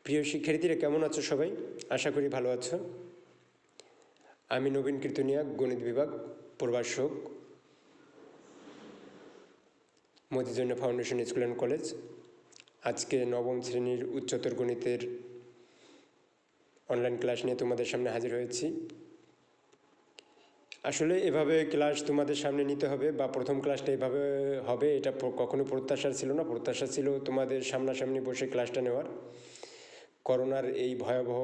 প্রিয় শিক্ষার্থীরা কেমন আছো সবাই? আশা করি ভালো আছো। আমি নবীন কীর্তনিয়া, গণিত বিভাগ, প্রভাষক, মতিজন্য ফাউন্ডেশন স্কুল অ্যান্ড কলেজ। আজকে নবম শ্রেণীর উচ্চতর গণিতের অনলাইন ক্লাস নিয়ে তোমাদের সামনে হাজির হয়েছি। আসলে এভাবে ক্লাস তোমাদের সামনে নিতে হবে বা প্রথম ক্লাসটা এভাবে হবে এটা কখনো প্রত্যাশা ছিল না। প্রত্যাশা ছিল তোমাদের সামনাসামনি বসে ক্লাসটা নেওয়ার। করোনার এই ভয়াবহ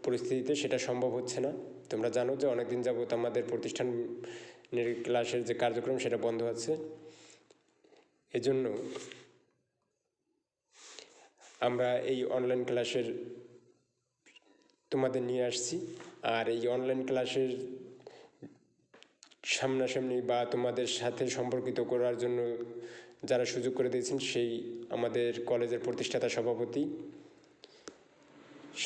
পরিস্থিতিতে সেটা সম্ভব হচ্ছে না। তোমরা জানো যে অনেকদিন যাবত আমাদের প্রতিষ্ঠানের ক্লাসের যে কার্যক্রম সেটা বন্ধ আছে। এজন্য আমরা এই অনলাইন ক্লাসের তোমাদের নিয়ে আসছি। আর এই অনলাইন ক্লাসের সামনাসামনি বা তোমাদের সাথে সম্পর্কিত করার জন্য যারা সুযোগ করে দিয়েছেন সেই আমাদের কলেজের প্রতিষ্ঠাতা সভাপতি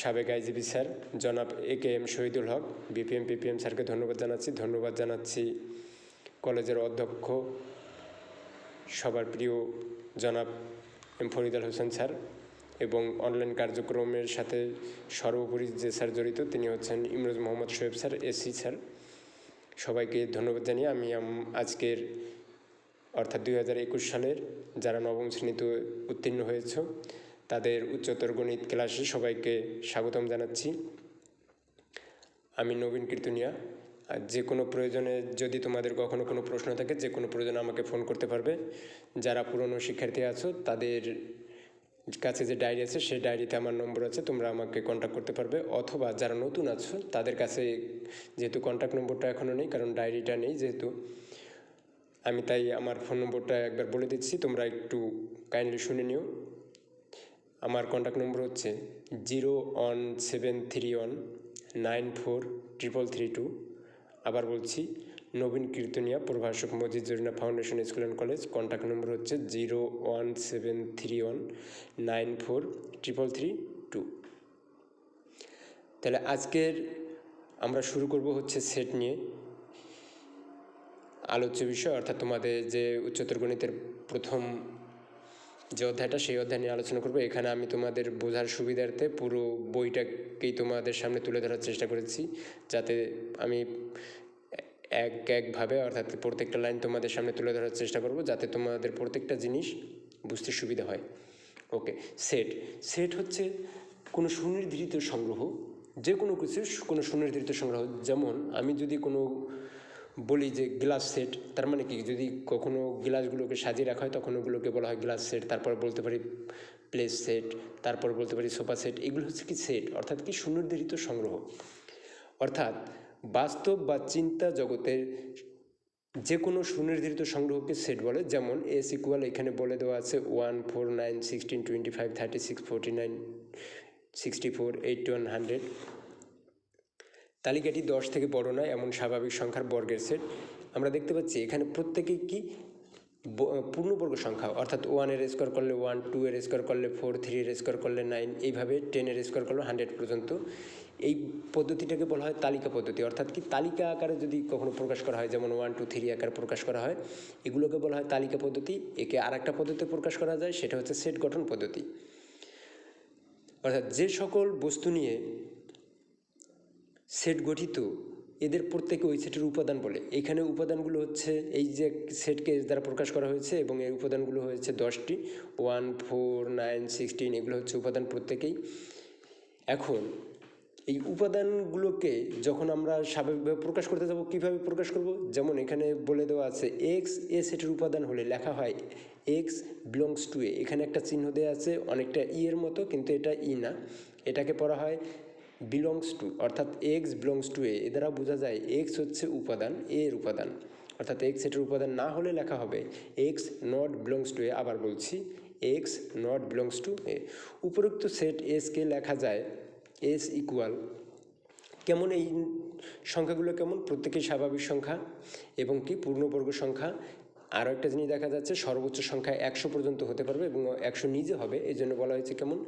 সাবেক আইজিপি স্যার জনাব AKM শহীদুল হক, বিপিএম পিপিএম স্যারকে ধন্যবাদ জানাচ্ছি কলেজের অধ্যক্ষ সবার প্রিয় জনাব M ফরিদ হোসেন স্যার এবং অনলাইন কার্যক্রমের সাথে সর্বোপরি যে স্যার জড়িত তিনি হচ্ছেন Imroz Mohammad Shoaib sir, SC sir. সবাইকে ধন্যবাদ জানিয়ে আমি আজকের অর্থাৎ 2021 সালের যারা নবম শ্রেণীতে উত্তীর্ণ হয়েছ তাদের উচ্চতর গণিত ক্লাসে সবাইকে স্বাগতম জানাচ্ছি। আমি নবীন কীর্তনিয়া। আর যে কোনো প্রয়োজনে যদি তোমাদের কখনো কোনো প্রশ্ন থাকে যে কোনো প্রয়োজনে আমাকে ফোন করতে পারবে। যারা পুরনো শিক্ষার্থী আছো তাদের কাছে যে ডায়েরি আছে সেই ডায়েরিতে আমার নম্বর আছে, তোমরা আমাকে কন্ট্যাক্ট করতে পারবে। অথবা যারা নতুন আছো তাদের কাছে যেহেতু কন্ট্যাক্ট নম্বরটা এখনও নেই, কারণ ডায়েরিটা নেই যেহেতু, আমি তাই আমার ফোন নম্বরটা একবার বলে দিচ্ছি, তোমরা একটু কাইন্ডলি শুনে নিও। আমার কন্ট্যাক্ট নম্বর হচ্ছে 01731943332। আবার বলছি, নবীন কীর্তনিয়া, প্রভাষক, মতিজন্য foundation school and college. Contact number হচ্ছে 01731943332। তাহলে আজকের আমরা শুরু করব হচ্ছে সেট নিয়ে আলোচ্য বিষয়, অর্থাৎ তোমাদের যে উচ্চতর গণিতের প্রথম যে অধ্যায়টা সেই অধ্যায় নিয়ে আলোচনা করবো। এখানে আমি তোমাদের বোঝার সুবিধার্থে পুরো বইটাকেই তোমাদের সামনে তুলে ধরার চেষ্টা করেছি, যাতে আমি একভাবে অর্থাৎ প্রত্যেকটা লাইন তোমাদের সামনে তুলে ধরার চেষ্টা করব, যাতে তোমাদের প্রত্যেকটা জিনিস বুঝতে সুবিধা হয়। ওকে, সেট হচ্ছে কোনো সুনির্ধারিত সংগ্রহ, যে কোনো কিছু কোনো সুনির্ধারিত সংগ্রহ। যেমন আমি যদি কোনো বলি যে গ্লাস সেট, তার মানে কি, যদি কখনো গ্লাসগুলোকে সাজিয়ে রাখা হয় তখন ওগুলোকে বলা হয় গ্লাস সেট। তারপর বলতে পারি প্লেস সেট, তারপর বলতে পারি সোফা সেট। এগুলো হচ্ছে কি সেট, অর্থাৎ কি সুনির্ধারিত সংগ্রহ। অর্থাৎ বাস্তব বা চিন্তা জগতের যে কোনো সুনির্ধারিত সংগ্রহকে সেট বলে। যেমন S ইকুয়াল এখানে বলে দেওয়া আছে 1 4 9 16 25 36 49 64 81 100। তালিকাটি 10 থেকে বড় নয় এমন স্বাভাবিক সংখ্যার বর্গের সেট। আমরা দেখতে পাচ্ছি এখানে প্রত্যেকেই কি পূর্ণবর্গ সংখ্যা, অর্থাৎ 1 এর স্কোয়ার করলে 1, 2 এর স্কোয়ার করলে 4, 3 এর স্কোয়ার করলে 9, এইভাবে 10 এর স্কোয়ার করলে 100 পর্যন্ত। এই পদ্ধতিটাকে বলা হয় তালিকা পদ্ধতি। অর্থাৎ কি, তালিকা আকারে যদি কখনো প্রকাশ করা হয়, যেমন 1 2 3 আকারে প্রকাশ করা হয়, এগুলোকে বলা হয় তালিকা পদ্ধতি। একে আর একটা পদ্ধতিতে প্রকাশ করা যায়, সেটা হচ্ছে সেট গঠন পদ্ধতি। অর্থাৎ যে সকল বস্তু নিয়ে সেট গঠিত এদের প্রত্যেকে ওই সেটের উপাদান বলে। এখানে উপাদানগুলো হচ্ছে এই যে সেটকে দ্বারা প্রকাশ করা হয়েছে এবং এই উপাদানগুলো হয়েছে 10টি, 1 4 9 16, এগুলো হচ্ছে উপাদান প্রত্যেকেই। এখন এই উপাদানগুলোকে যখন আমরা স্বাভাবিকভাবে প্রকাশ করতে যাব, কীভাবে প্রকাশ করব? যেমন এখানে বলে দেওয়া আছে এক্স এ সেটের উপাদান হলে লেখা হয় এক্স বিলংস টু এ। এখানে একটা চিহ্ন দেওয়া আছে অনেকটা এর মতো, কিন্তু এটা না, এটাকে পড়া হয় বিলংস টু, অর্থাৎ এক্স বিলংস টু এ। এ দ্বারা বোঝা যায় এক্স হচ্ছে উপাদান, এর উপাদান। অর্থাৎ এক্স সেটের উপাদান না হলে লেখা হবে এক্স নট বিলংস টু এ। আবার বলছি, এক্স নট বিলংস টু এ। উপরোক্ত সেট এসকে লেখা যায় এস ইকুয়াল, কেমন এই সংখ্যাগুলো কেমন, প্রত্যেকেই স্বাভাবিক সংখ্যা এবং কি পূর্ণবর্গ সংখ্যা। আরও একটা জিনিস দেখা যাচ্ছে, সর্বোচ্চ সংখ্যা 100 পর্যন্ত হতে পারবে এবং 100 নিজে হবে। এই জন্য বলা হয়েছে কেমন,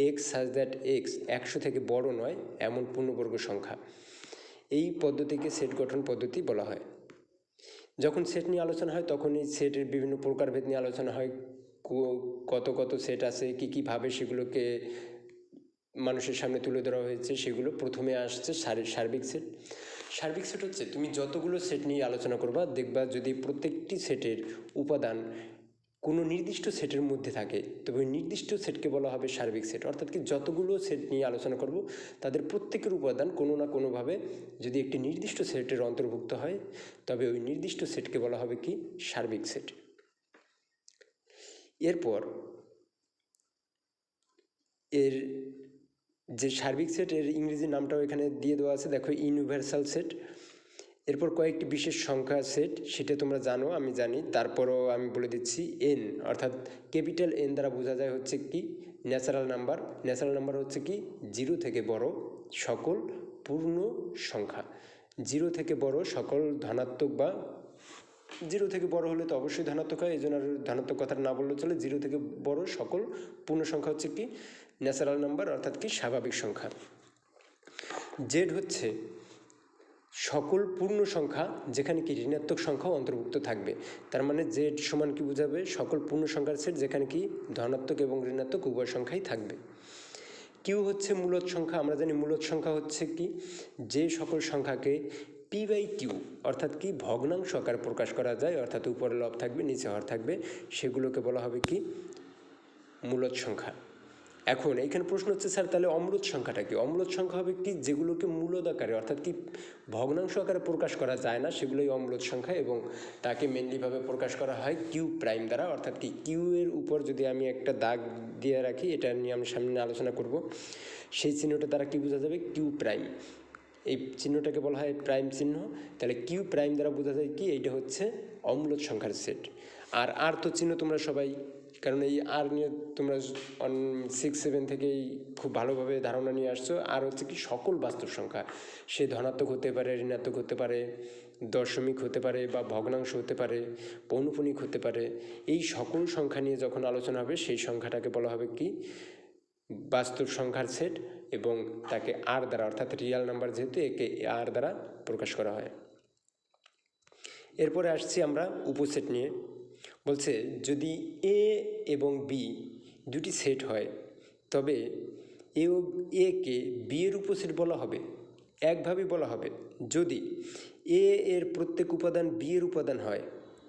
এক্স সাজ দ্যাট এক্স 100 থেকে বড় নয় এমন পূর্ণবর্গ সংখ্যা। এই পদ্ধতিকে সেট গঠন পদ্ধতি বলা হয়। যখন সেট নিয়ে আলোচনা হয় তখন এই সেটের বিভিন্ন প্রকারভেদ নিয়ে আলোচনা হয়, কত কত সেট আছে, কী কীভাবে সেগুলোকে মানুষের সামনে তুলে ধরা হয়েছে সেগুলো। প্রথমে আসছে সার্বিক সেট। সার্বিক সেট হচ্ছে তুমি যতগুলো সেট নিয়ে আলোচনা করবা দেখবা যদি প্রত্যেকটি সেটের উপাদান কোনো নির্দিষ্ট সেটের মধ্যে থাকে তবে ওই নির্দিষ্ট সেটকে বলা হবে সার্বিক সেট। অর্থাৎ কি যতগুলো সেট নিয়ে আলোচনা করব তাদের প্রত্যেকের উপাদান কোনো না কোনোভাবে যদি একটি নির্দিষ্ট সেটের অন্তর্ভুক্ত হয় তবে ওই নির্দিষ্ট সেটকে বলা হবে কি সার্বিক সেট। এরপর এর যে সার্বিক সেট এর ইংরেজি নামটাও এখানে দিয়ে দেওয়া আছে, দেখো ইউনিভার্সাল সেট। এরপর কয়েকটি বিশেষ সংখ্যা সেট, সেটা তোমরা জানো, আমি জানি, তারপরও আমি বলে দিচ্ছি। এন অর্থাৎ ক্যাপিটাল এন দ্বারা বোঝা যায় হচ্ছে কি ন্যাচারাল নাম্বার। ন্যাচারাল নাম্বার হচ্ছে কি 0 থেকে বড় সকল পূর্ণ সংখ্যা। 0 থেকে বড় সকল ধনাত্মক বা 0 থেকে বড় হলে তো অবশ্যই ধনাত্মক হয়, এই জন্য আর ধনাত্মক কথাটা না বললে চলে। 0 থেকে বড় সকল পূর্ণ সংখ্যা হচ্ছে কি ন্যাচারাল নাম্বার অর্থাৎ কি স্বাভাবিক সংখ্যা। জেড হচ্ছে সকল পূর্ণ সংখ্যা যেখানে কি ঋণাত্মক সংখ্যাও অন্তর্ভুক্ত থাকবে। তার মানে জেড সমান কি বোঝাবে সকল পূর্ণ সংখ্যার সেট যেখানে কি ধনাত্মক এবং ঋণাত্মক উভয় সংখ্যাই থাকবে। কিউ হচ্ছে মূলদ সংখ্যা। আমরা জানি মূলদ সংখ্যা হচ্ছে কি যে সকল সংখ্যাকে পি বাই কিউ অর্থাৎ কি ভগ্নাংশ আকারে প্রকাশ করা যায়, অর্থাৎ উপরে লব থাকবে নিচে হর থাকবে, সেগুলোকে বলা হবে কি মূলদ সংখ্যা। এখন এইখানে প্রশ্ন হচ্ছে স্যার তাহলে অম্লদ সংখ্যাটা কি? অম্লদ সংখ্যা হবে কি যেগুলোকে মূলদ আকারে অর্থাৎ কি ভগ্নাংশ আকারে প্রকাশ করা যায় না সেগুলোই অম্লদ সংখ্যা, এবং তাকে মেনলিভাবে প্রকাশ করা হয় কিউ প্রাইম দ্বারা। অর্থাৎ কি কিউ এর উপর যদি আমি একটা দাগ দিয়ে রাখি, এটা নিয়ে আমি সামনে আলোচনা করব, সেই চিহ্নটা দ্বারা কি বোঝা যাবে কিউ প্রাইম। এই চিহ্নটাকে বলা হয় প্রাইম চিহ্ন। তাহলে কিউ প্রাইম দ্বারা বোঝা যায় কি এইটা হচ্ছে অম্লদ সংখ্যার সেট। আর তো চিহ্ন তোমরা সবাই, কারণ এই আর নিয়ে তোমরা 6-7 থেকেই খুব ভালোভাবে ধারণা নিয়ে আসছো। আর হচ্ছে কি সকল বাস্তব সংখ্যা, সে ধনাত্মক হতে পারে, ঋণাত্মক হতে পারে, দশমিক হতে পারে বা ভগ্নাংশ হতে পারে, পৌনঃপুনিক হতে পারে। এই সকল সংখ্যা নিয়ে যখন আলোচনা হবে সেই সংখ্যাটাকে বলা হবে কি বাস্তব সংখ্যার সেট, এবং তাকে আর দ্বারা অর্থাৎ রিয়াল নাম্বার যেহেতু একে আর দ্বারা প্রকাশ করা হয়। এরপরে আসছি আমরা উপসেট নিয়ে। বলছে যদি এ এবং বি দুটি সেট হয় তবে এ কে বি এর উপসেট বলা হবে। একভাবে বলা হবে যদি এ এর প্রত্যেক উপাদান বি এর উপাদান হয়,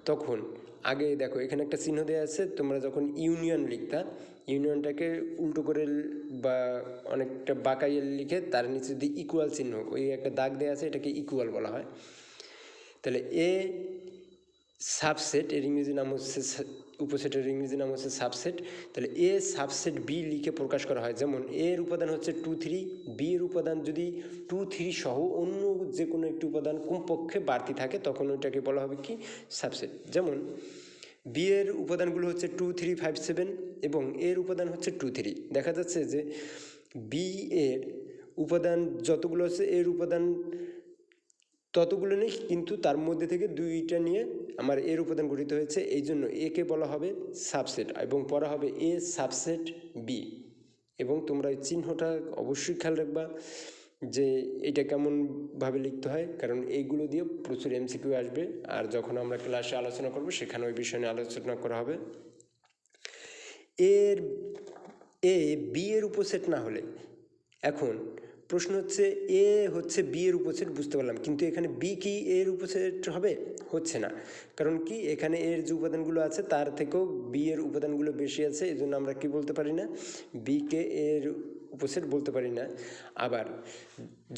তখন আগে দেখো এখানে একটা চিহ্ন দেওয়া আছে, তোমরা যখন ইউনিয়ন লিখতা, ইউনিয়নটাকে উল্টো করে বা অনেকটা বাঁকাইয়ে লিখে তার নিচে যদি ইকুয়াল চিহ্ন ওই একটা দাগ দেওয়া আছে, এটাকে ইকুয়াল বলা হয়। তাহলে এ সাবসেট এর ইংরেজি নাম হচ্ছে উপসেটের ইংরেজি নাম হচ্ছে সাবসেট। তাহলে এ সাবসেট বি লিখে প্রকাশ করা হয়। যেমন এর উপাদান হচ্ছে 2, 3, বি এর উপাদান যদি 2, 3 সহ অন্য যে কোনো একটি উপাদান কমপক্ষে বাড়তি থাকে তখন ওইটাকে বলা হবে কি সাবসেট। যেমন বি এর উপাদানগুলো হচ্ছে 2, 3, 5, 7 এবং এর উপাদান হচ্ছে 2, 3। দেখা যাচ্ছে যে বি এর উপাদান যতগুলো আছে এর উপাদান ততগুলো নেই, কিন্তু তার মধ্যে থেকে দুইটা নিয়ে আমার এর উপাদান গঠিত হয়েছে, এই জন্য একে বলা হবে সাবসেট এবং পড়া হবে এ সাবসেট বি। এবং তোমরা এই চিহ্নটা অবশ্যই খেয়াল রাখবা যে এটা কেমনভাবে লিখতে হয়, কারণ এইগুলো দিয়ে প্রচুর এমসিকিউ আসবে। আর যখন আমরা ক্লাসে আলোচনা করব সেখানে ওই বিষয় নিয়ে আলোচনা করা হবে। এ বি এর উপসেট না হলে, এখন প্রশ্ন হচ্ছে এ হচ্ছে বি এর উপসেট বুঝতে পারলাম, কিন্তু এখানে বি কি এর উপসেট হবে? হচ্ছে না। কারণ কি এখানে এর যে উপাদানগুলো আছে তার থেকেও বি এর উপাদানগুলো বেশি আছে, এই জন্য আমরা কি বলতে পারি না বি কে এর উপসেট বলতে পারি না। আবার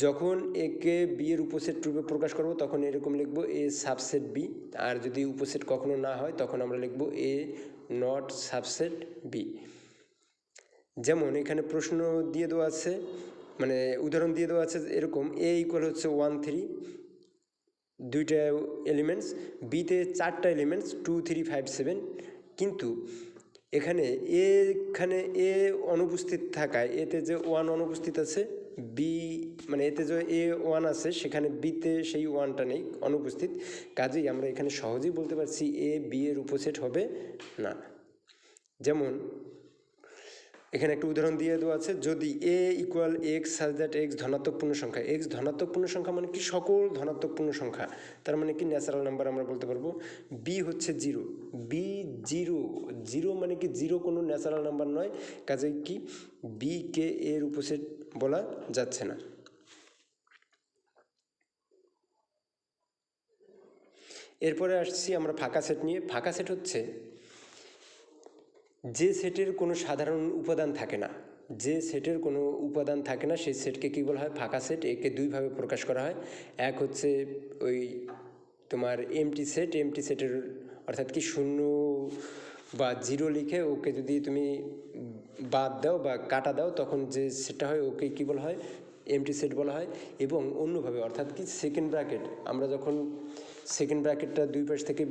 যখন একে বি এর উপসেট রূপে প্রকাশ করব তখন এরকম লিখব এ সাবসেট বি। আর যদি উপসেট কখনো না হয় তখন আমরা লিখব এ নট সাবসেট বি। যেমন এখানে প্রশ্ন দিয়ে দেওয়া আছে, মানে উদাহরণ দিয়ে দেওয়া আছে এরকম, এ ইকুয়াল হচ্ছে 1, 3 দুইটা এলিমেন্টস, বিতে 4টা এলিমেন্টস 2, 3, 5, 7, কিন্তু এখানে এ অনুপস্থিত থাকায় এতে যে 1 অনুপস্থিত আছে, বি মানে এতে যে এ 1 আছে সেখানে বিতে সেই 1টা নেই, অনুপস্থিত। কাজেই আমরা এখানে সহজেই বলতে পারছি এ বি এর উপসেট হবে না। যেমন এখানে একটা উদাহরণ দিয়ে দেওয়া আছে, যদি A equal X such that X ধনাত্মক পূর্ণ সংখ্যা। এক্স ধনাত্মক পূর্ণ সংখ্যা মানে কি সকল ধনাত্মক পূর্ণ সংখ্যা, তার মানে কি ন্যাচারাল নাম্বার আমরা বলতে পারবো। বি হচ্ছে জিরো, বি জিরো, জিরো মানে কি জিরো কোনো ন্যাচারাল নাম্বার নয়, কাজেই কি বি কে এর উপসেট বলা যাচ্ছে না। এরপরে আসছি আমরা ফাঁকা সেট নিয়ে। ফাঁকা সেট হচ্ছে যে সেটের কোনো সাধারণ উপাদান থাকে না, যে সেটের কোনো উপাদান থাকে না সেই সেটকে কী বলা হয়, ফাঁকা সেট। একে দুইভাবে প্রকাশ করা হয়। এক হচ্ছে ওই তোমার এমটি সেট, এমটি সেটের অর্থাৎ কি শূন্য বা জিরো লিখে ওকে যদি তুমি বাদ দাও বা কাটা দাও তখন যে সেটটা হয় ওকে কী বলা হয়, এমটি সেট বলা হয়। এবং অন্যভাবে অর্থাৎ কি সেকেন্ড ব্র্যাকেট, আমরা যখন সেকেন্ড ব্র্যাকেটটা দুই পাশ থেকে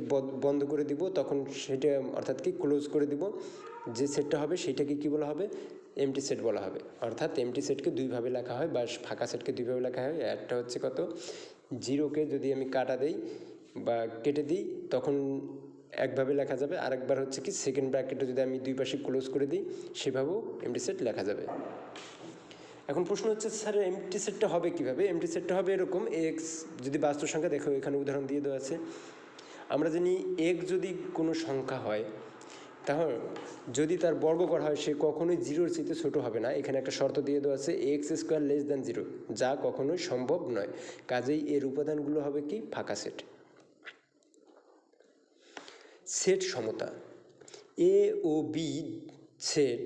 বন্ধ করে দিব তখন সেটা অর্থাৎ কি ক্লোজ করে দিব, যে সেটটা হবে সেইটাকে কী বলা হবে, এমটি সেট বলা হবে। অর্থাৎ এমটি সেটকে দুইভাবে লেখা হয় বা ফাঁকা সেটকে দুইভাবে লেখা হয়। একটা হচ্ছে কত, জিরোকে যদি আমি কাটা দিই বা কেটে দিই তখন একভাবে লেখা যাবে, আরেকবার হচ্ছে কি সেকেন্ড ব্র্যাকেটে যদি আমি দুই পাশে ক্লোজ করে দিই সেভাবেও এমটি সেট লেখা যাবে। এখন প্রশ্ন হচ্ছে স্যার এমটি সেটটা হবে কীভাবে। এমটি সেটটা হবে এরকম, এক্স যদি বাস্তব সংখ্যা, দেখো এখানে উদাহরণ দিয়ে দেওয়া আছে। আমরা জানি এক্স যদি কোনো সংখ্যা হয় তাহলে যদি তার বর্গ করা হয় সে কখনোই জিরোর চাইতে ছোটো হবে না। এখানে একটা শর্ত দিয়ে দেওয়া আছে x square less than zero, যা কখনোই সম্ভব নয়। কাজেই এর উপাদানগুলো হবে কি, ফাঁকা সেট। সেট সমতা, এ ও বি সেট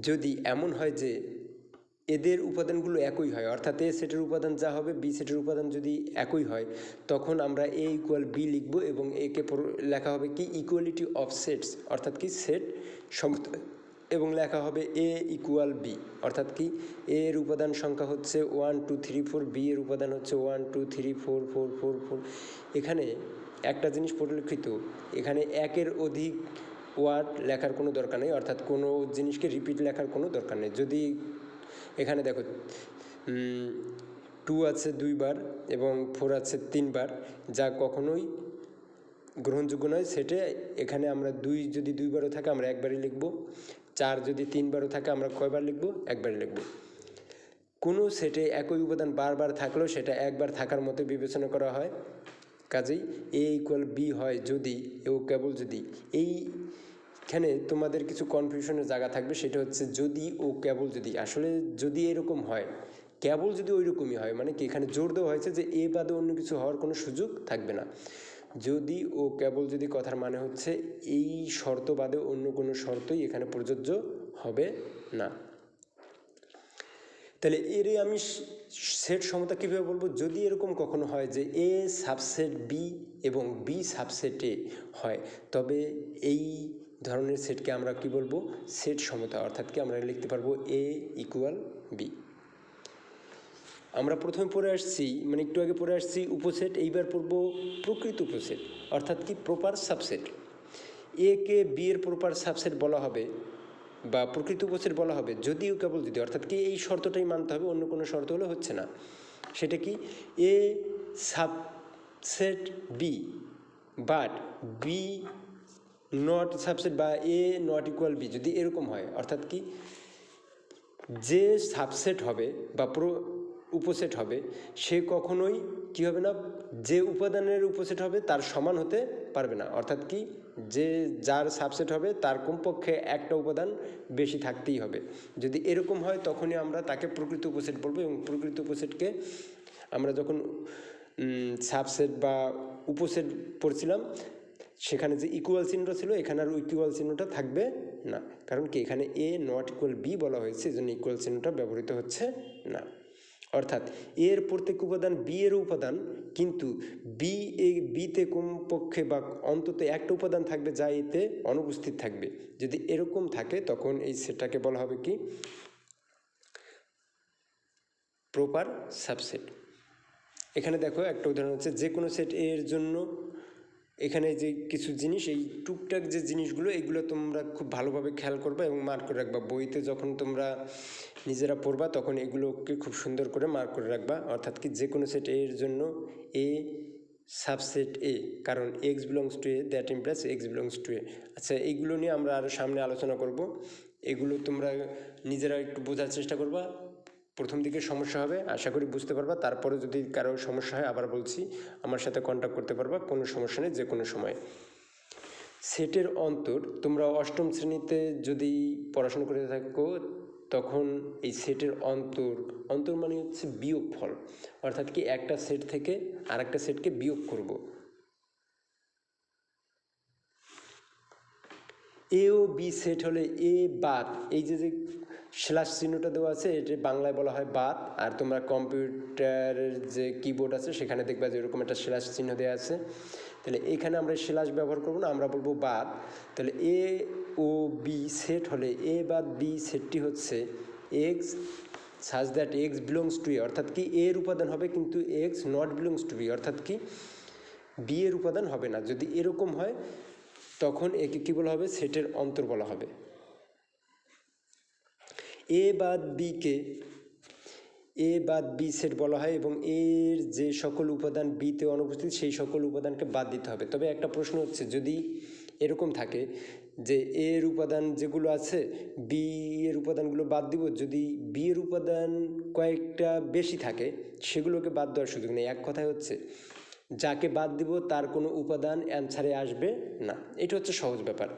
যদি এমন হয় যে এদের উপাদানগুলো একই হয়, অর্থাৎ এ সেটের উপাদান যা হবে বি সেটের উপাদান যদি একই হয় তখন আমরা এ ইকুয়াল বি লিখব এবং একে লেখা হবে কি ইকুয়ালিটি অফ সেটস, অর্থাৎ কি সেট সমতা, এবং লেখা হবে এ ইকুয়াল বি, অর্থাৎ কি এ এর উপাদান সংখ্যা হচ্ছে 1 2 3 4, বি এর উপাদান হচ্ছে 1 2 3 4 4 4 4। এখানে একটা জিনিস পরিলক্ষিত, এখানে একের অধিক ওয়ার্ড লেখার কোনো দরকার নেই, অর্থাৎ কোনো জিনিসকে রিপিট লেখার কোনো দরকার নেই। যদি এখানে দেখো 2 আছে 2 বার এবং 4 আছে 3 বার, যা কখনোই গ্রহণযোগ্য নয় সেটে। এখানে আমরা 2 যদি 2 বারও থাকে আমরা একবারই লিখব, 4 যদি 3 বারও থাকে আমরা কয়বার লিখব, একবারই লিখব। কোনো সেটে একই উপাদান বারবার থাকলেও সেটা একবার থাকার মতো বিবেচনা করা হয়। কাজেই এ ইকুয়াল বি হয় যদি ও কেবল যদি, এইখানে তোমাদের কিছু কনফিউশনের জায়গা থাকবে, সেটা হচ্ছে যদি ও কেবল যদি। আসলে যদি এরকম হয়, কেবল যদি ওই রকমই হয় মানে কি, এখানে জোর দেওয়া হয়েছে যে এ বাদে অন্য কিছু হওয়ার কোনো সুযোগ থাকবে না। যদি ও কেবল যদি কথার মানে হচ্ছে এই শর্ত বাদে অন্য কোনো শর্তই এখানে প্রযোজ্য হবে না। তাহলে এর আমি সেট সমতা কীভাবে বলবো, যদি এরকম কখনো হয় যে এ সাবসেট বি এবং বি সাবসেট এ হয় তবে এই ধরনের সেটকে আমরা কি বলবো, সেট সমতা। অর্থাৎ কি আমরা লিখতে পারবো এ ইকুয়াল বি। আমরা প্রথমে পড়ে আসছি, মানে একটু আগে পড়ে আসছি উপসেট, এইবার পড়ব প্রকৃত উপসেট, অর্থাৎ কি প্রপার সাবসেট। এ কে বি এর প্রপার সাবসেট বলা হবে বা প্রকৃত উপসেট বলা হবে যদিও কেবল যদি, অর্থাৎ কি এই শর্তটাই মানতে হবে, অন্য কোনো শর্ত হলে হচ্ছে না। সেটা কি, A subset B but B not subset বা এ নট ইকুয়াল বি, যদি এরকম হয়, অর্থাৎ কি যে সাবসেট হবে বা উপসেট হবে সে কখনোই কী হবে না, যে উপাদানের উপসেট হবে তার সমান হতে পারবে না। অর্থাৎ কি যে যার সাবসেট হবে তার কমপক্ষে একটা উপাদান বেশি থাকতেই হবে। যদি এরকম হয় তখনই আমরা তাকে প্রকৃত উপসেট বলবো। এবং প্রকৃত উপসেটকে আমরা যখন সাবসেট বা উপসেট পড়ছিলাম সেখানে যে ইকুয়াল চিহ্নটা ছিল এখানে আর ইকুয়াল চিহ্নটা থাকবে না, কারণ কি এখানে এ নট ইকুয়াল বি বলা হয়েছে, এই জন্য ইকুয়াল চিহ্নটা ব্যবহৃত হচ্ছে না। অর্থাৎ এর প্রত্যেক উপাদান বি এর উপাদান, কিন্তু বিতে কমপক্ষে বা অন্তত একটা উপাদান থাকবে যা এতে অনুপস্থিত থাকবে। যদি এরকম থাকে তখন এই সেটটাকে বলা হবে কি, প্রপার সাবসেট। এখানে দেখো একটা উদাহরণ হচ্ছে, যে কোনো সেট এর জন্য এখানে যে কিছু জিনিস, এই টুকটাক যে জিনিসগুলো এগুলো তোমরা খুব ভালোভাবে খেয়াল করবা এবং মার্ক করে রাখবা। বইতে যখন তোমরা নিজেরা পড়বা তখন এগুলোকে খুব সুন্দর করে মার্ক করে রাখবা। অর্থাৎ কি যে কোনো সেট এর জন্য এ সাবসেট এ, কারণ X belongs to A that implies X belongs to A. আচ্ছা, এইগুলো নিয়ে আমরা আরও সামনে আলোচনা করব। এগুলো তোমরা নিজেরা একটু বোঝার চেষ্টা করবা। প্রথম দিকে সমস্যা হবে, আশা করি বুঝতে পারবা। তারপরে যদি কারো সমস্যা হয় আবার বলছি, আমার সাথে কন্ট্যাক্ট করতে পারবা, কোনো সমস্যা নেই, যে কোনো সময়। সেটের অন্তর তোমরা অষ্টম শ্রেণীতে যদি পড়াশোনা করে থাকো তখন এই সেটের অন্তর মানে হচ্ছে বিয়োগফল, অর্থাৎ কি একটা সেট থেকে আর একটা সেটকে বিয়োগ করব। এ ও বি সেট হলে এ বাদ, এই যে যে স্ল্যাশ চিহ্নটা দেওয়া আছে এটা বাংলায় বলা হয় বাদ, আর তোমরা কম্পিউটারের যে কিবোর্ড আছে সেখানে দেখবা যে এরকম একটা স্ল্যাশ চিহ্ন দেওয়া আছে। তাহলে এখানে আমরা স্ল্যাশ ব্যবহার করবো না, আমরা বলবো বাদ। তাহলে এ ও বি সেট হলে এ বাদ বি সেটটি হচ্ছে X such that X belongs to A, অর্থাৎ কি এর উপাদান হবে কিন্তু X not belongs to B, অর্থাৎ কি বি এর উপাদান হবে না। যদি এরকম হয় তখন একে কী বলা হবে, সেটের অন্তর বলা হবে। এ বাদ বিকে এ বাদ বি সেট বলা হয় এবং এর যে সকল উপাদান বিতে অনুপস্থিত সেই সকল উপাদানকে বাদ দিতে হবে। তবে একটা প্রশ্ন হচ্ছে, যদি এরকম থাকে যে এর উপাদান যেগুলো আছে বি এর উপাদানগুলো বাদ দিব, যদি বি এর উপাদান কয়েকটা বেশি থাকে সেগুলোকে বাদ দেওয়ার সুযোগ নেই। এক কথায় হচ্ছে যাকে বাদ দিব তার কোনো উপাদান অ্যান্সারে আসবে না। এটা হচ্ছে সহজ ব্যাপার।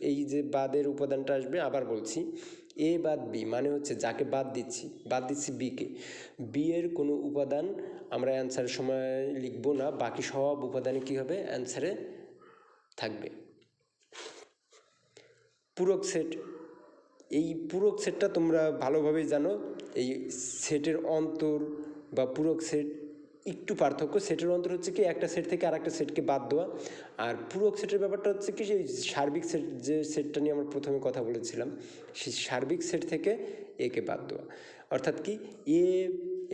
এই যে বাদের উপাদানটা আসবে, আবার বলছি, এ বাদ বি মানে হচ্ছে যাকে বাদ দিচ্ছি বিকে, বি এর কোনো উপাদান আমরা অ্যান্সারের সময় লিখব না, বাকি সব উপাদানে কী হবে, অ্যান্সারে থাকবে। পূরক সেট, এই পূরক সেটটা তোমরা ভালোভাবেই জানো। এই সেটের অন্তর বা পূরক সেট একটু পার্থক্য। সেটের অন্তর হচ্ছে কি একটা সেট থেকে আর একটা সেটকে বাদ দেওয়া, আর পূরক সেটের ব্যাপারটা হচ্ছে কি সেই সার্বিক সেট, যে সেটটা নিয়ে আমরা প্রথমে কথা বলেছিলাম, সেই সার্বিক সেট থেকে একে বাদ দেওয়া। অর্থাৎ কি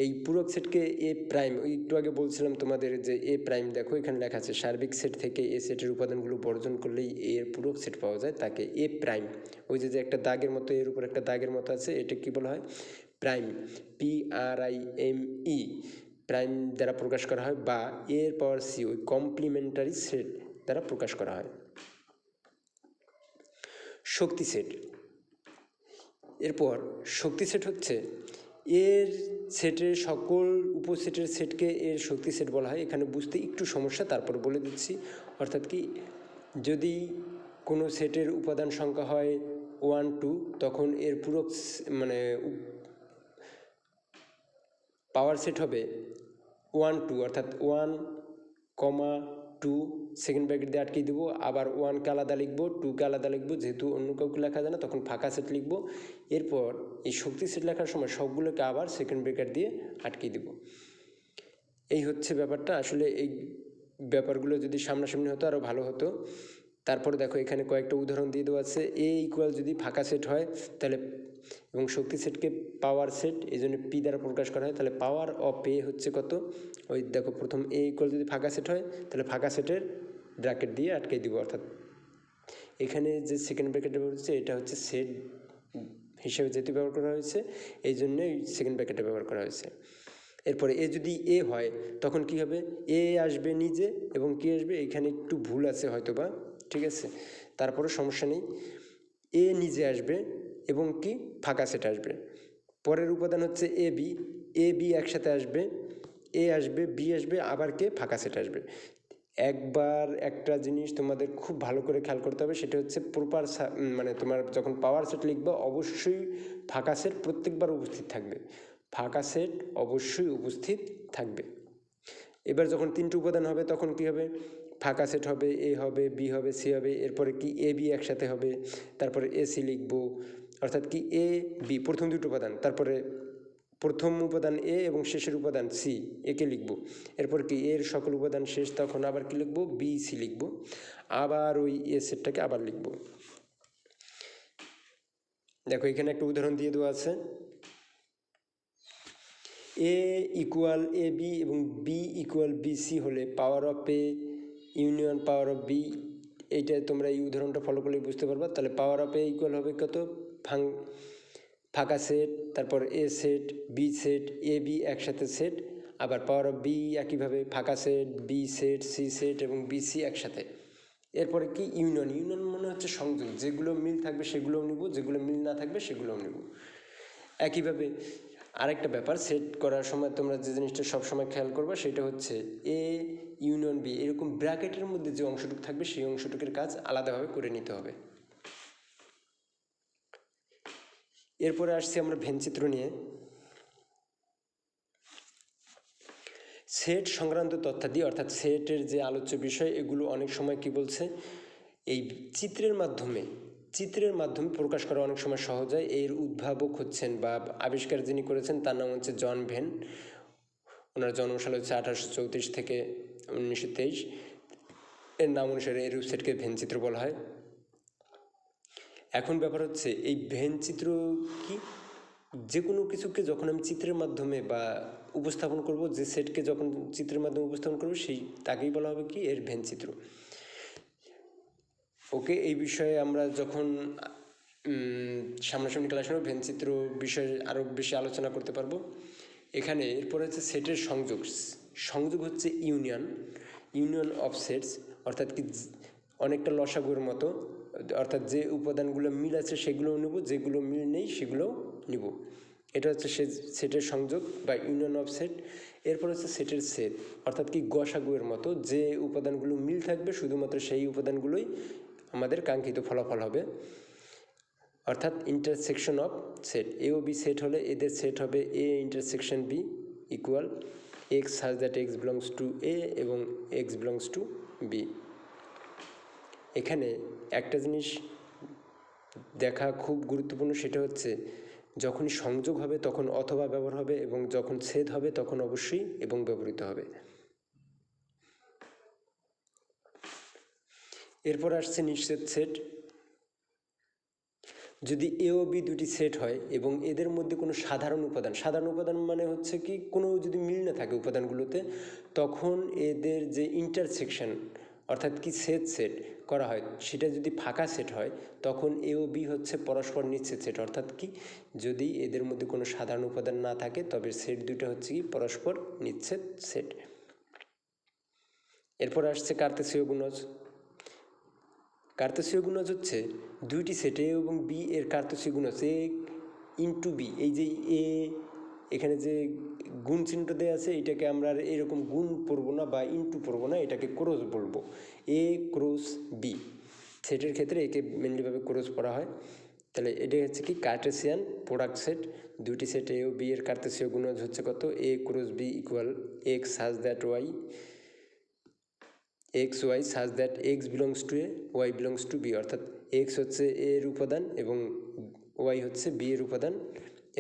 এই পূরক সেটকে এ প্রাইম, ওই একটু আগে বলছিলাম তোমাদের যে এ প্রাইম, দেখো এখানে লেখা আছে সার্বিক সেট থেকে এ সেটের উপাদানগুলো বর্জন করলেই এর পূরক সেট পাওয়া যায়, তাকে এ প্রাইম। ওই যে একটা দাগের মতো, এর উপর একটা দাগের মতো আছে, এটা কি বলা হয়, প্রাইম, PRIME, প্রাইম দ্বারা প্রকাশ করা হয়, বা এর পাওয়ার সি ওই কমপ্লিমেন্টারি সেট দ্বারা প্রকাশ করা হয়। শক্তি সেট, এরপর শক্তি সেট হচ্ছে এর সেটের সকল উপসেটের সেটকে এর শক্তি সেট বলা হয়। এখানে বুঝতে একটু সমস্যা, তারপর বলে দিচ্ছি। অর্থাৎ কি যদি কোনো সেটের উপাদান সংখ্যা হয় 1 2, তখন এর পূরক মানে পাওয়ার সেট হবে 1 2, অর্থাৎ 1, 2 সেকেন্ড ব্র্যাকেট দিয়ে আটকে দেবো, আবার 1কে আলাদা লিখবো, 2কে আলাদা লিখবো, যেহেতু অন্য কাউকে লেখা যায় না তখন ফাঁকা সেট লিখবো। এরপর এই শক্তি সেট লেখার সময় সবগুলোকে আবার সেকেন্ড ব্র্যাকেট দিয়ে আটকে দেবো। এই হচ্ছে ব্যাপারটা। আসলে এই ব্যাপারগুলো যদি সামনাসামনি হতো আরও ভালো হতো। তারপরে দেখো এখানে কয়েকটা উদাহরণ দিয়ে দেওয়া আছে। এ ইকুয়াল যদি ফাঁকা সেট হয় তাহলে, এবং শক্তি সেটকে পাওয়ার সেট এই জন্য পি দ্বারা প্রকাশ করা হয়, তাহলে পাওয়ার অফ এ হচ্ছে কত, ওই দেখো প্রথম এ ইকুয়াল যদি ফাঁকা সেট হয় তাহলে ফাঁকা সেটের ব্র্যাকেট দিয়ে আটকে দিব। অর্থাৎ এখানে যে সেকেন্ড ব্র্যাকেট ব্যবহার হচ্ছে এটা হচ্ছে সেট হিসেবে যেহেতু ব্যবহার করা হয়েছে এই জন্যই সেকেন্ড ব্র্যাকেটে ব্যবহার করা হয়েছে। এরপরে এ যদি এ হয় তখন কি হবে, এ আসবে নিজে এবং কি আসবে, এখানে একটু ভুল আছে হয়তো বা, ঠিক আছে, তারপরে সমস্যা নেই। এ নিজে আসবে এবং কি ফাঁকা সেট আসবে। পরের উপাদান হচ্ছে এ বি একসাথে আসবে, এ আসবে বি আসবে আবার কে ফাঁকা সেট আসবে। একবার একটা জিনিস তোমাদের খুব ভালো করে খেয়াল করতে হবে, সেটা হচ্ছে প্রপার মানে তোমার যখন পাওয়ার সেট লিখবে অবশ্যই ফাঁকা সেট প্রত্যেকবার উপস্থিত থাকবে, ফাঁকা সেট অবশ্যই উপস্থিত থাকবে। এবার যখন তিনটে উপাদান হবে তখন কি হবে, ফাঁকা সেট হবে, এ হবে বি হবে সি হবে, এরপরে কি এ বি একসাথে হবে, তারপরে এ সি লিখবো, অর্থাৎ কি এ বি প্রথম দুটো উপাদান, তারপরে প্রথম উপাদান এ এবং শেষের উপাদান সি, একে লিখব। এরপর কি এর সকল উপাদান শেষ, তখন আবার কি লিখব, বি সি লিখব, আবার ওই এ সেটটাকে আবার লিখব। দেখো এখানে একটা উদাহরণ দিয়ে দেওয়া আছে, এ ইকুয়াল এ বি এবং বি ইকুয়াল বি সি হলে power of A union power of B, এইটা তোমরা এই উদাহরণটা ফলো করলে বুঝতে পারবা। তাহলে পাওয়ার অফ এ ইকুয়াল হবে কত, ফাঁকা সেট, তারপর A set B set A B একসাথে সেট, আবার পাওয়ার অফ বি একইভাবে ফাঁকা set B set C set এবং বি সি একসাথে। এরপরে কি ইউনিয়ন। ইউনিয়ন মানে হচ্ছে সংযোগ, যেগুলো মিল থাকবে সেগুলোও নিব, যেগুলো মিল না থাকবে সেগুলোও নিব। একইভাবে আরেকটা ব্যাপার, সেট করার সময় তোমরা যে জিনিসটা সবসময় খেয়াল করবে সেটা হচ্ছে এ ইউনিয়ন বি, এরকম ব্র্যাকেটের মধ্যে যে অংশটুকু থাকবে সেই অংশটুকের কাজ আলাদাভাবে করে নিতে হবে। এরপরে আসছি আমরা ভেন চিত্র নিয়ে। সেট সংক্রান্ত তথ্যাদি অর্থাৎ সেটের যে আলোচ্য বিষয়, এগুলো অনেক সময় কি বলছে, এই চিত্রের মাধ্যমে প্রকাশ করা অনেক সময় সহজ হয়। এর উদ্ভাবক হচ্ছেন বা আবিষ্কার যিনি করেছেন তার নাম হচ্ছে জন ভেন। ওনার জন্মসাল হচ্ছে 1834 থেকে 1923। এর নাম অনুসারে এই রূপসেটকে ভেন চিত্র বলা হয়। এখন ব্যাপার হচ্ছে এই ভেন চিত্র কি, যে কোনো কিছুকে যখন আমি চিত্রের মাধ্যমে বা উপস্থাপন করব, যে সেটকে যখন চিত্রের মাধ্যমে উপস্থাপন করব সেই তাকেই বলা হবে কি এর ভেন চিত্র। ওকে, এই বিষয়ে আমরা যখন সামনাসামনি ক্লাস নেব ভেন চিত্র বিষয়ে আরও বেশি আলোচনা করতে পারবো। এখানে এরপরে হচ্ছে সেটের সংযোগ হচ্ছে ইউনিয়ন অফ সেটস, অর্থাৎ কি অনেকটা লসাগুর মতো, অর্থাৎ যে উপাদানগুলো মিল আছে সেগুলোও নেব, যেগুলো মিল নেই সেগুলোও নিব। এটা হচ্ছে সেটের সংযোগ বা ইউনিয়ন অফ সেট। এরপর হচ্ছে সেটের সেট, অর্থাৎ কি গসাগুয়ের মতো, যে উপাদানগুলো মিল থাকবে শুধুমাত্র সেই উপাদানগুলোই আমাদের কাঙ্ক্ষিত ফলাফল হবে। অর্থাৎ ইন্টারসেকশন অফ সেট, এ ও বি সেট হলে এদের সেট হবে A intersection B equal X such that X belongs to A এবং এক্স বিলংস টু বি। এখানে একটা জিনিস দেখা খুব গুরুত্বপূর্ণ, সেটা হচ্ছে যখনই সংযোগ হবে তখন অথবা ব্যবহার হবে, এবং যখন ছেদ হবে তখন অবশ্যই এবং ব্যবহৃত হবে। এরপর আসছে নিশ্চিত সেট। যদি এ ও বি দুটি সেট হয় এবং এদের মধ্যে কোনো সাধারণ উপাদান মানে হচ্ছে কি কোনো যদি মিল না থাকে উপাদানগুলোতে, তখন এদের যে ইন্টারসেকশন অর্থাৎ কি সেট করা হয় সেটা যদি ফাঁকা সেট হয়, তখন এ ও বি হচ্ছে পরস্পর নিচ্ছেদ সেট। অর্থাৎ কি যদি এদের মধ্যে কোনো সাধারণ উপাদান না থাকে তবে সেট দুটো হচ্ছে কি পরস্পর নিচ্ছেদ সেট। এরপর আসছে কার্তেশীয় গুণজ। কার্তেশীয় গুণজ হচ্ছে দুইটি সেট এ এবং বি এর কার্তেশীয় গুণজ এ ইন্টু বি। এই যে এ এখানে যে গুণ চিহ্নটা দেওয়া আছে এটাকে আমরা আর এরকম গুণ পড়বো না বা ইন্টু পড়বো না, এটাকে ক্রস বলবো, এ ক্রস বি। সেটের ক্ষেত্রে একে মেনলিভাবে ক্রস পড়া হয়। তাহলে এটাই হচ্ছে কি কার্টেসিয়ান প্রোডাক্ট সেট। দুইটি সেট এ ও বি এর কার্তেশীয় গুণজ হচ্ছে কত, A cross B equal X such that Y, X Y such that X belongs to A Y belongs to B. অর্থাৎ এক্স হচ্ছে এর উপাদান এবং ওয়াই হচ্ছে বি এর উপাদান।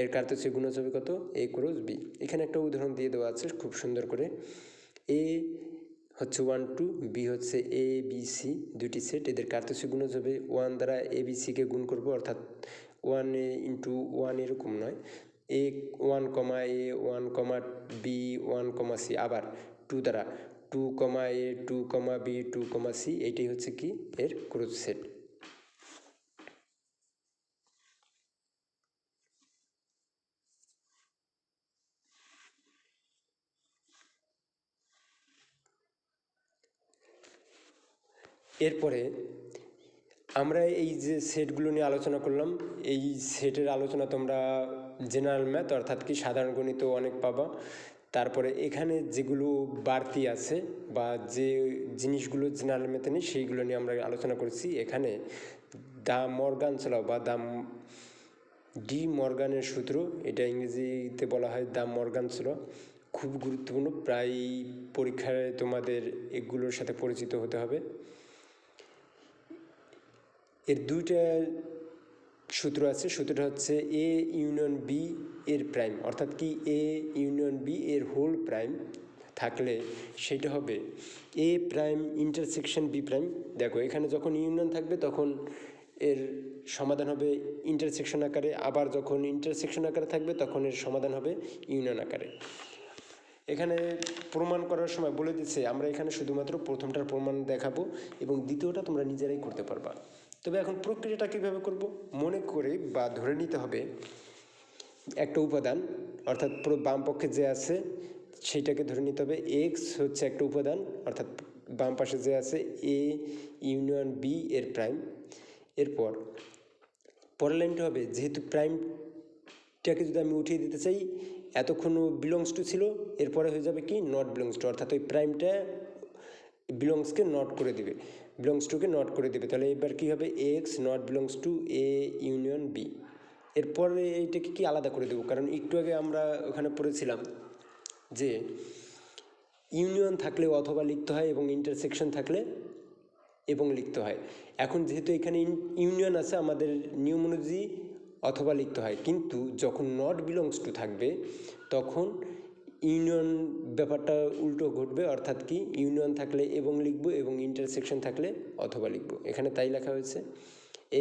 এর কার্তেশীয় গুণজ হবে কত, এ ক্রস বি। এখানে একটা উদাহরণ দিয়ে দেওয়া আছে খুব সুন্দর করে। এ হচ্ছে 1 2, বি হচ্ছে এ বি সি দুটি সেট, এদের কার্তেশীয় গুণজ হবে 1 দ্বারা এ বি সিকে গুণ করবো, অর্থাৎ 1 এ ইন্টু 1 এরকম নয়, এ 1 কমা এ 1 কমা বি 1 কমা সি, আবার 2 দ্বারা 2 কমা এ 2 কমা বি 2 কমা সি। এইটাই হচ্ছে কি এর ক্রস সেট। এরপরে আমরা এই যে সেটগুলো নিয়ে আলোচনা করলাম, এই সেটের আলোচনা তোমরা জেনারেল ম্যাথ অর্থাৎ কি সাধারণ গণিত অনেক পাবা। তারপরে এখানে যেগুলো বাড়তি আছে বা যে জিনিসগুলো জেনারেল ম্যাথে নেই সেইগুলো নিয়ে আমরা আলোচনা করেছি। এখানে দ্য মর্গানস ল বা ডি মর্গানের সূত্র, এটা ইংরেজিতে বলা হয় দ্য মর্গানস ল, খুব গুরুত্বপূর্ণ। প্রায় পরীক্ষায় তোমাদের এগুলোর সাথে পরিচিত হতে হবে। এর দুইটা সূত্র আছে। সূত্রটা হচ্ছে এ ইউনিয়ন বি এর প্রাইম, অর্থাৎ কি এ ইউনিয়ন বি এর হোল প্রাইম থাকলে সেটা হবে এ প্রাইম ইন্টারসেকশন বি প্রাইম। দেখো এখানে যখন ইউনিয়ন থাকবে তখন এর সমাধান হবে ইন্টারসেকশন আকারে, আবার যখন ইন্টারসেকশন আকারে থাকবে তখন এর সমাধান হবে ইউনিয়ন আকারে। এখানে প্রমাণ করার সময় বলে দিচ্ছে, আমরা এখানে শুধুমাত্র প্রথমটার প্রমাণ দেখাবো এবং দ্বিতীয়টা তোমরা নিজেরাই করতে পারবা। তবে এখন প্রক্রিয়াটা কীভাবে করব, মনে করে বা ধরে নিতে হবে একটা উপাদান, অর্থাৎ পুরো বাম পক্ষে যে আছে সেইটাকে ধরে নিতে হবে এক্স হচ্ছে একটা উপাদান, অর্থাৎ বাম পাশে যে আছে এ ইউনিয়ন বি এর প্রাইম। এরপর পরের লাইনটা হবে, যেহেতু প্রাইমটাকে যদি আমি উঠিয়ে দিতে চাই, এতক্ষণও বিলংস টু ছিল, এরপরে হয়ে যাবে কি নট বিলংস টু, অর্থাৎ ওই প্রাইমটা বিলংসকে নট করে দিবে, বিলংস টুকে নট করে দেবে। তাহলে এবার কী হবে, X not belongs to A union B. এরপরে এইটাকে কি আলাদা করে দেবো, কারণ একটু আগে আমরা ওখানে পড়েছিলাম যে ইউনিয়ন থাকলে অথবা লিখতে হয় এবং ইন্টারসেকশন থাকলে এবং লিখতে হয়। এখন যেহেতু এখানে ইউনিয়ন আছে, আমাদের নিয়ম অনুযায়ী অথবা লিখতে হয়, কিন্তু যখন নট বিলংস টু থাকবে তখন ইউনিয়ন ব্যাপারটা উল্টো ঘটবে, অর্থাৎ কি ইউনিয়ন থাকলে এবং লিখবো এবং ইন্টারসেকশন থাকলে অথবা লিখবো। এখানে তাই লেখা হয়েছে,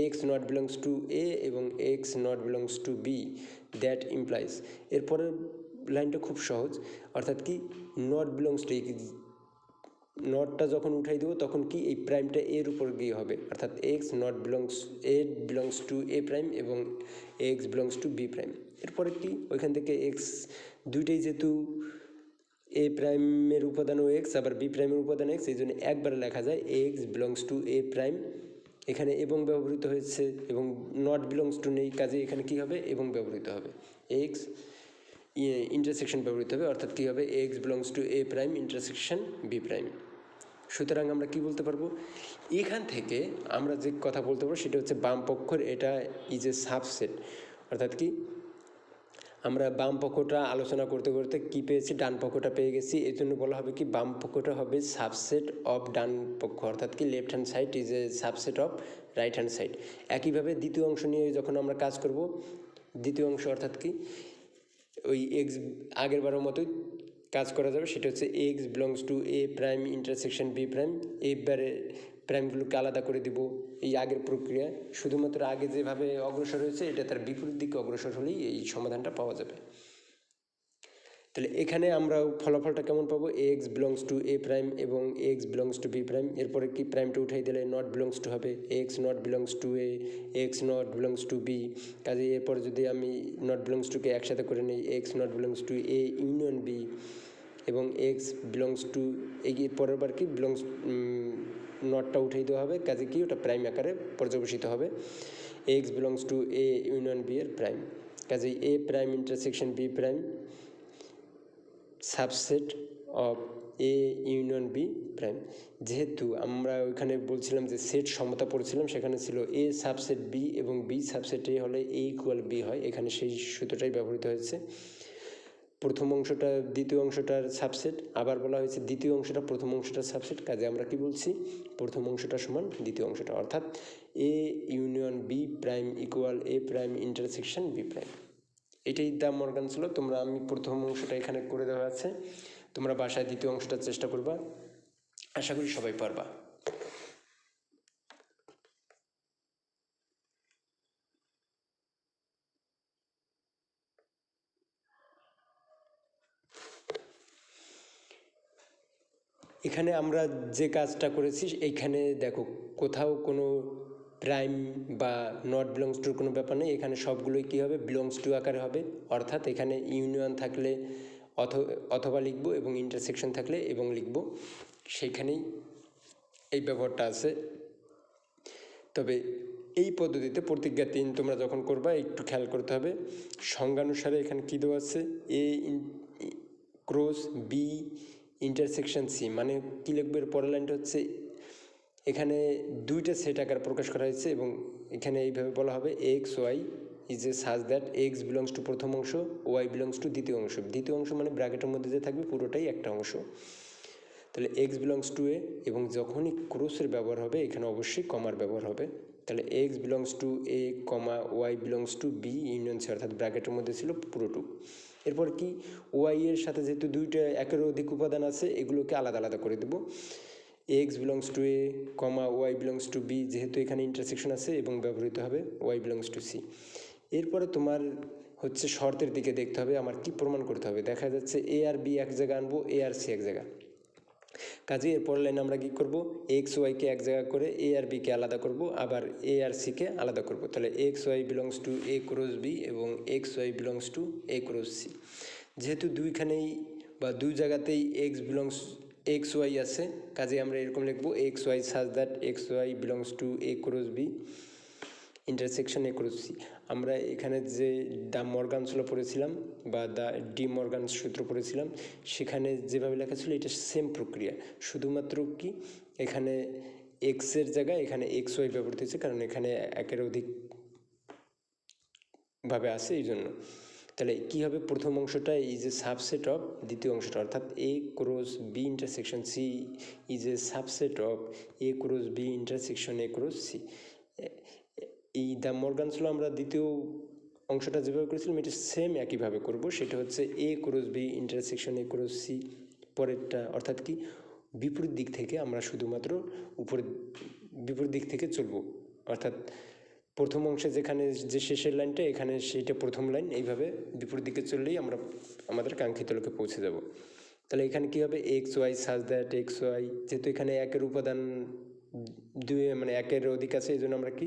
X not belongs to A এবং X not belongs to B, that implies. এরপরের লাইনটা খুব সহজ, অর্থাৎ কি নট বিলংস টু, নটটা যখন উঠাই দেবো তখন কি এই প্রাইমটা এর উপর গিয়ে হবে, অর্থাৎ X not belongs A belongs to A prime এবং X belongs to B prime. এরপরে কি ওইখান থেকে এক্স দুইটাই যেহেতু এ প্রাইমের উপাদানও এক্স আবার বি প্রাইমের উপাদান এক্স, এই জন্য একবারে লেখা যায় x belongs to A prime. এখানে এবং ব্যবহৃত হয়েছে এবং নট বিলংস টু নেই, কাজে এখানে কী হবে এবং ব্যবহৃত হবে, এক্স ইন্টারসেকশন ব্যবহৃত হবে, অর্থাৎ কী হবে X belongs to A prime intersection B prime. সুতরাং আমরা কি বলতে পারবো, এখান থেকে আমরা যে কথা বলতে পারবো সেটা হচ্ছে বাম পক্ষের এটা ইজ এ সাবসেট, অর্থাৎ কি আমরা বাম পক্ষটা আলোচনা করতে করতে কী পেয়েছি, ডান পক্ষটা পেয়ে গেছি। এই জন্য বলা হবে কি বাম পক্ষটা হবে সাবসেট অফ ডান পক্ষ, অর্থাৎ কি left hand side is a subset of right hand side. একইভাবে দ্বিতীয় অংশ নিয়ে যখন আমরা কাজ করব, দ্বিতীয় অংশ অর্থাৎ কি ওই এক্স আগের বারের মতোই কাজ করা যাবে, সেটা হচ্ছে X belongs to A prime intersection B prime. এবারে প্রাইমগুলোকে আলাদা করে দিব, এই আগের প্রক্রিয়া, শুধুমাত্র আগে যেভাবে অগ্রসর হয়েছে এটা তার বিপরীত দিকে অগ্রসর হলেই এই সমাধানটা পাওয়া যাবে। তাহলে এখানে আমরা ফলাফলটা কেমন পাবো, X belongs to A prime এবং X belongs to B prime. এরপরে কি প্রাইমটা উঠাই দিলে নট বিলংস টু হবে, X not belongs to A, X not belongs to B. কাজে এরপর যদি আমি নট বিলংস টুকে একসাথে করে নিই, X not belongs to A union B এবং এক্স বিলংস টু, এই পরের বার কি বিলংস নটটা উঠিয়ে দেওয়া হবে, কাজে কি ওটা প্রাইম আকারে পর্যবেসিত হবে, X belongs to A union B এর প্রাইম। কাজে A prime intersection B prime subset of A union B prime. যেহেতু আমরা ওইখানে বলছিলাম যে সেট সমতা পড়ছিলাম, সেখানে ছিল এ সাবসেট বি এবং বি সাবসেট এ হলে এ ইকুয়াল বি হয়, এখানে সেই সূত্রটাই ব্যবহৃত হয়েছে। প্রথম অংশটা দ্বিতীয় অংশটার সাবসেট, আবার বলা হয়েছে দ্বিতীয় অংশটা প্রথম অংশটার সাবসেট, কাজে আমরা কি বলছি প্রথম অংশটা সমান দ্বিতীয় অংশটা, অর্থাৎ A union B prime equal A prime intersection B prime. এটাই দ্য মর্গানস ল। তোমরা আমি প্রথম অংশটা এখানে করে দেওয়া আছে, তোমরা বাসায় দ্বিতীয় অংশটার চেষ্টা করবা, আশা করি সবাই পারবা। এখানে আমরা যে কাজটা করেছি এইখানে দেখো কোথাও কোনো প্রাইম বা নট বিলংস টুর কোনো ব্যাপার নেই, এখানে সবগুলোই কী হবে বিলংস টু আকারে হবে, অর্থাৎ এখানে ইউনিয়ন থাকলে অথবা লিখবো এবং ইন্টারসেকশন থাকলে এবং লিখবো, সেইখানেই এই ব্যবহারটা আছে। তবে এই পদ্ধতিতে প্রতিজ্ঞা 3 তোমরা যখন করবা একটু খেয়াল করতে হবে, সংজ্ঞানুসারে এখানে কী দেওয়া আছে, এ ক্রস বি ইন্টারসেকশন সি, মানে কী লিখবে এর পরের লাইনটা হচ্ছে এখানে দুইটা সেট আকার প্রকাশ করা হয়েছে এবং এখানে এইভাবে বলা হবে এক্স ওয়াই ইজ এ সাজ দ্যাট এক্স বিলংস টু প্রথম অংশ, ওয়াই বিলংস টু দ্বিতীয় অংশ। দ্বিতীয় অংশ মানে ব্র্যাকেটের মধ্যে যে থাকবে পুরোটাই একটা অংশ, তাহলে এক্স বিলংস টু এ, এবং যখনই ক্রসের ব্যবহার হবে এখানে অবশ্যই কমার ব্যবহার হবে, তাহলে X belongs to A comma Y belongs to B union C, অর্থাৎ ব্র্যাকেটের মধ্যে ছিল পুরোটুকু। এরপর কি ওয়াই এর সাথে যেহেতু দুইটা একের অধিক উপাদান আছে এগুলোকে আলাদা আলাদা করে দেবো, X belongs to A comma Y belongs to B, যেহেতু এখানে ইন্টারসেকশন আছে এবং ব্যবহৃত হবে ওয়াই বিলংস টু সি। এরপরে তোমার হচ্ছে শর্তের দিকে দেখতে হবে আমার কি প্রমাণ করতে হবে, দেখা যাচ্ছে এ আর বি এক জায়গা আনবো, এ আর সি এক জায়গা, কাজে এরপর লাইনে আমরা কী করবো এক্স ওয়াইকে এক জায়গা করে এ আর বিকে আলাদা করব, আবার এ আর সিকে আলাদা করব, তাহলে X Y belongs to A cross B এবং X Y belongs to A cross C. যেহেতু দুইখানেই বা দুই জায়গাতেই এক্স বিলংস এক্স ওয়াই আছে, কাজে আমরা এরকম লিখবো X Y such that X Y belongs to A cross B intersection A cross C. আমরা এখানে যে দ্য মর্গানস ল পড়েছিলাম বা দ্য ডি মর্গানস সূত্র পড়েছিলাম, সেখানে যেভাবে লেখা ছিল এটা সেম প্রক্রিয়া, শুধুমাত্র কি এখানে এক্সের জায়গায় এখানে এক্স ওয়াই ব্যবহৃত হয়েছে, কারণ এখানে একের অধিক ভাবে আসে এই জন্য। তাহলে কী হবে, প্রথম অংশটা ইজ এ সাবসেট অফ দ্বিতীয় অংশটা, অর্থাৎ A cross B intersection C is a subset of A cross B intersection A cross C. এই দ্য মর্গানস ল আমরা দ্বিতীয় অংশটা যেভাবে করেছিলাম এটা সেম একইভাবে করব, সেটা হচ্ছে A cross B intersection A cross C. পরেরটা অর্থাৎ কি বিপরীত দিক থেকে আমরা শুধুমাত্র উপরের বিপরীত দিক থেকে চলবো, অর্থাৎ প্রথম অংশে যেখানে যে শেষের লাইনটা এখানে সেইটা প্রথম লাইন, এইভাবে বিপরীত দিকে চললেই আমরা আমাদের কাঙ্ক্ষিত লক্ষ্যে পৌঁছে যাব। তাহলে এখানে কী হবে, X Y such that X Y, যেহেতু এখানে একের উপাদান দুই মানে একের অধিক আছে, এই জন্য আমরা কি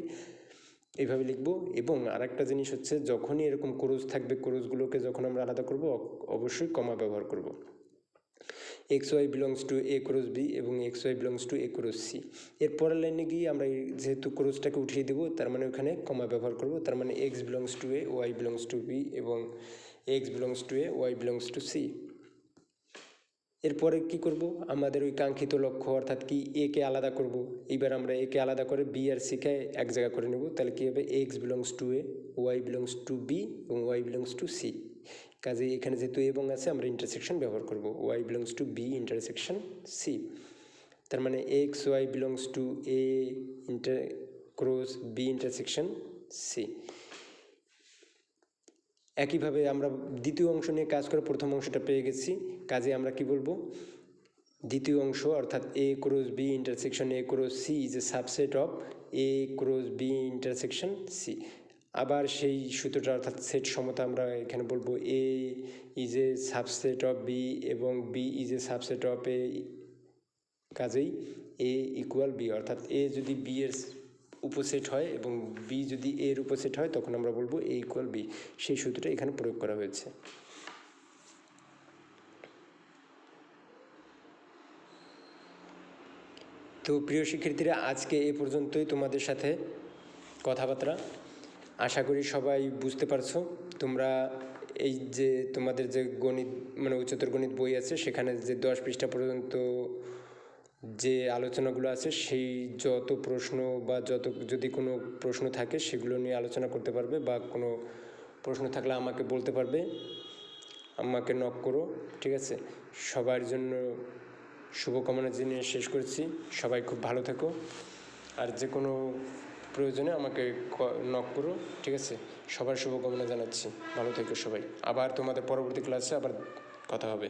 এইভাবে লিখবো। এবং আরেকটা জিনিস হচ্ছে, যখনই এরকম ক্রস থাকবে, ক্রসগুলোকে যখন আমরা আলাদা করব অবশ্যই কমা ব্যবহার করব। X Y belongs to A cross B এবং X Y belongs to A cross C. এর পরের লাইনে গিয়ে আমরা যেহেতু ক্রসটাকে উঠিয়ে দেবো, তার মানে ওখানে কমা ব্যবহার করব, তার মানে X belongs to A, Y belongs to B এবং X belongs to A, Y belongs to C. এরপরে কি করব, আমাদের ওই কাঙ্ক্ষিত লক্ষ্য অর্থাৎ কি একে আলাদা করব। এইবার আমরা একে আলাদা করে বি আর সিকে এক জায়গা করে নেব। তাহলে কী হবে, X belongs to A, Y belongs to B এবং ওয়াই বিলংস টু সি। কাজে এখানে যেহেতু এবং আছে আমরা ইন্টারসেকশন ব্যবহার করব, Y belongs to B intersection C. তার মানে X Y belongs to A cross B intersection C. একইভাবে আমরা দ্বিতীয় অংশ নিয়ে কাজ করে প্রথম অংশটা পেয়ে গেছি, কাজে আমরা কি বলবো, দ্বিতীয় অংশ অর্থাৎ A cross B intersection A cross C is a subset of A cross B intersection C. আবার সেই সূত্রটা অর্থাৎ সেট সমতা আমরা এখানে বলবো A is a subset of B এবং B is a subset of A, কাজেই এ ইকুয়াল বি, অর্থাৎ এ যদি বি এর উপসেট হয় এবং বি যদি এর উপসেট হয় তখন আমরা বলবো এ ইকুয়াল বি। সেই সূত্রটা এখানে প্রয়োগ করা হয়েছে। তো প্রিয় শিক্ষার্থীরা, আজকে এ পর্যন্তই তোমাদের সাথে কথাবার্তা। আশা করি সবাই বুঝতে পারছো। তোমরা এই যে তোমাদের যে গণিত মানে উচ্চতর গণিত বই আছে, সেখানে যে 10 পৃষ্ঠা পর্যন্ত যে আলোচনাগুলো আছে, সেই যত প্রশ্ন বা যত যদি কোনো প্রশ্ন থাকে সেগুলো নিয়ে আলোচনা করতে পারবে, বা কোনো প্রশ্ন থাকলে আমাকে বলতে পারবে, আমাকে নক করো, ঠিক আছে। সবার জন্য শুভকামনা জানিয়ে শেষ করছি। সবাই খুব ভালো থেকো, আর যে কোনো প্রয়োজনে আমাকে নক করো, ঠিক আছে। সবার শুভকামনা জানাচ্ছি, ভালো থেকো সবাই। আবার তোমাদের পরবর্তী ক্লাসে আবার কথা হবে।